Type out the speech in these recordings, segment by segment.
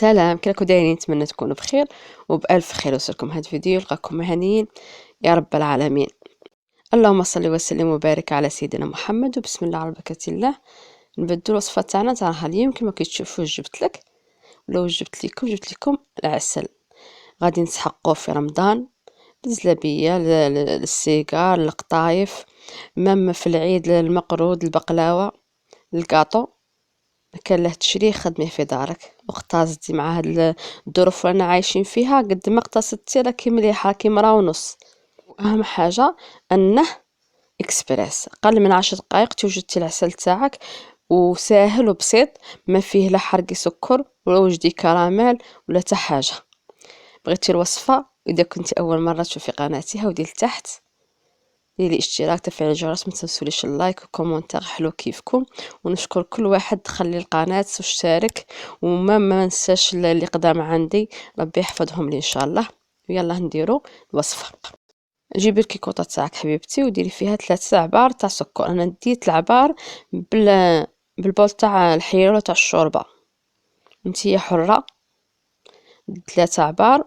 سلام، كي راكم دايرين؟ نتمنى تكونوا بخير وبألف خير. وصلكم هذا الفيديو يلقاكم مهنيين يا رب العالمين. اللهم صل وسلم وبارك على سيدنا محمد. وبسم الله على بركة الله. نبدو الوصفه تاعنا تاع اليوم. كما كتشوفوا جبت لكم العسل. غادي نسحقوه في رمضان، الزلابيه، السيجار، القطايف، مام في العيد، المقرود، البقلاوه، الكاطو. كان له تشريه خدميه في دارك واقتصدي مع هاد الظروف اللي عايشين فيها. قد ما اقتصدتي راكي مليحه، راكي مرا ونص. واهم حاجه انه اكسبريس، اقل من 10 دقائق توجدتي العسل تاعك، وساهل وبسيط، ما فيه لا حرق سكر ولا وجدي كراميل ولا حتى حاجه. بغيتي الوصفه؟ اذا كنت اول مره تشوفي قناتي هاودي لتحت، ديري اشتراك، تفعيل الجرس، ما تنسوليش اللايك وكومونتير حلو كيفكم. ونشكر كل واحد دخل لي القناه واشترك، وما ننساش اللي قدام عندي، ربي يحفظهم لي ان شاء الله. يلا نديرو الوصفه. جيبي الكيكوطه تاعك حبيبتي وديري فيها 3 عبار تاع سكر. انا ديت العبار بالبول تاع الحليب ولا تاع الشوربه، نتيا حره. 3 عبار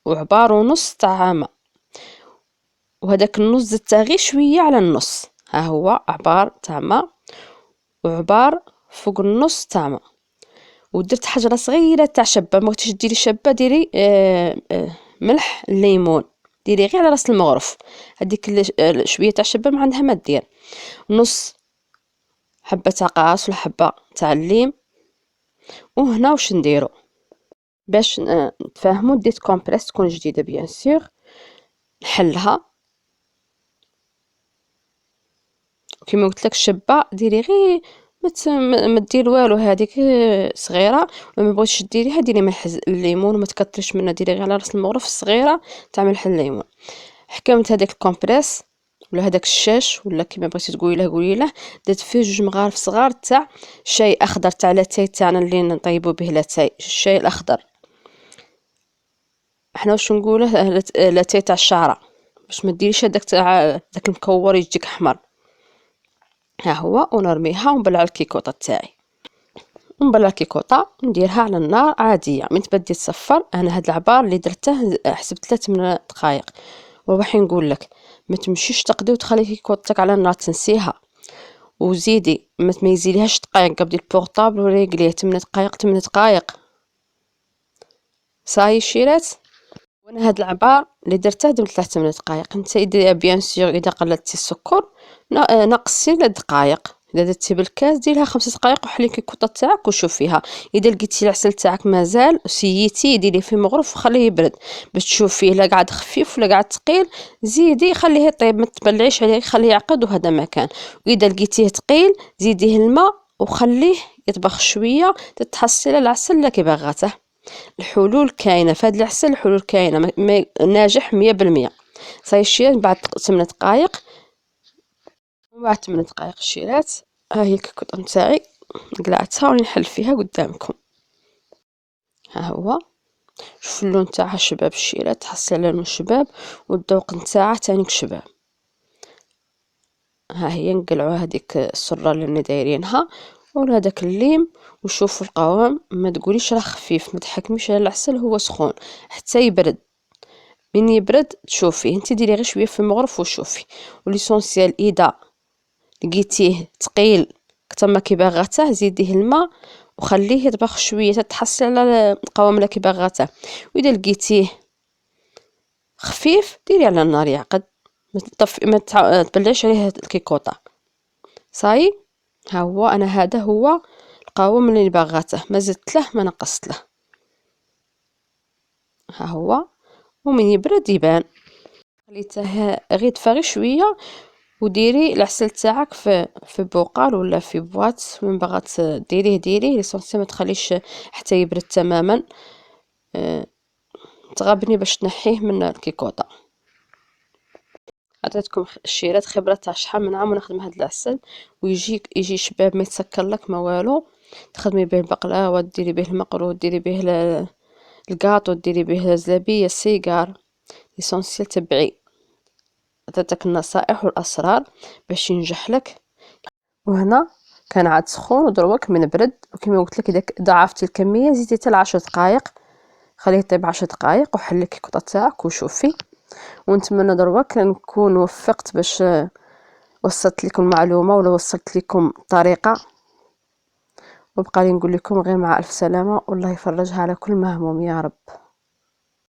وعبار ونص تاع ماء، وهداك النص زدته غير شويه على النص. ها هو عبار تاع ماء وعبار فوق النص تاع ماء. ودرت حجره صغيره تاع شبه. ما بغيتيش ديري شبه ديري ملح الليمون، ديري غير على راس المغرف. هذيك شويه تاع شبه ما عندها ما دير. نص حبه تاع قاص ولا حبه تاع الليم. وهنا واش نديرو باش نتفاهموا؟ ديت كومبريس تكون جديده بيان سور. نحلها كيما قلت لك الشبه ديري غير ما دير والو، هذيك صغيره. وما بغيتش ديريها ديري ملح الليمون وما تكثرش منها، ديري غير على راس المغرف الصغيره تاع ملح الليمون. حكمت هذاك الكومبريس ولا هذاك الشاش ولا كيما بغيتي قولي له. درت فيه 2 مغارف صغار تاع شاي اخضر تاع لاتاي تاعنا اللي نطيبوا به لاتاي، الشاي الاخضر. احنا واش نقوله؟ لاتاي تاع الشعره، باش ما ديريش هذاك تاع داك المكور يجيك احمر. ها هو. ونرميها ونبلع الكيكوطه تاعي. نبلع الكيكوطه نديرها على النار عاديه. من تبدي تصفر، انا هاد العبار اللي درته حسبت 3 من دقائق. وراح نقول لك ما تمشيش تقدي وتخلي كيكوطتك على النار تنسيها. وزيدي ما تميزيليهاش دقائق، قبدي البورطابل ولا يقليه 8 دقائق 8 دقائق. صاي شيرات. وانا هاد العبار اللي درته درت 3 دقائق. انت اذا بيان سور اذا قللتي السكر نقصي دقائق. اذا درتي بالكاس ديرها 5 دقائق وحلي الكيكوطه تاعك وشوفيها. اذا لقيتي العسل تاعك مازال سيتي ديريه في مغرف وخليه يبرد باش تشوفيه لا قاعد خفيف ولا قاعد ثقيل. زيدي خليه يطيب، ما تبلعيش عليه، خليه يعقد وهذا مكان. واذا لقيتيه ثقيل زيديه الماء وخليه يطبخ شويه تتحصلي العسل اللي باغاته. الحلول كاينه في هذا العسل، الحلول كاينه ناجح 100%. صاي الشيرات بعد 8 دقائق. وبعد 8 دقائق الشيرات ها هي الكيكوطه نتاعي قلعتها وراني نحل فيها قدامكم. ها هو. شوف اللون تاعها شباب الشيرات، تحصل على لون شباب والذوق نتاعها تانيك شباب. ها هي نقلعوا هذيك السره اللي دايرينها وهذاك الليم. وشوفوا القوام، ما تقوليش راه خفيف، ما تحكميش على العسل هو سخون حتى يبرد. من يبرد تشوفيه انت، ديري غير شويه في المغرف وشوفي. وليسونسيال اذا لقيتيه ثقيل كتر ما كيباغاته زيديه الماء وخليه يطبخ شويه تتحصل على القوام اللي كيباغاته. واذا لقيتيه خفيف ديري على النار يعقد، ما تبلعيش عليه الكيكوطه. صاي. ها هو. انا هذا هو القوام اللي باغاته، ما زدت له ما نقصت له. ها هو. ومن يبرد يبان. خليته غير دفى شويه. وديري العسل تاعك في بوقال ولا في بواط، من بغات ديريه ليسونسي ما تخليش حتى يبرد تماما. تغبني باش تنحيه من الكيكوطه. عطيتكم الشيرات خبره تاع شحال من عام ونخدم هذا العسل، يجي شباب ما يتسكر لك ما والو. تخدمي به البقلاوه، ديري به المقرود، ديري به الكاطو، ديري به الزلابيه، السيجار. ليسونسيال تبعي عطيتك النصائح والاسرار باش ينجح لك. وهنا كان عاد سخون ودروك من برد. وكما قلت لك اذا ضاعفتي الكميه زيدي حتى 10 دقائق، خليه يطيب 10 دقائق وحلي الكوطه تاعك وشوفي. ونتمنى دروك نكون وفقت باش وصلت لكم المعلومه ولا وصلت لكم الطريقه. وبقى لي نقول لكم غير مع الف سلامه، والله يفرجها على كل مهموم يا رب.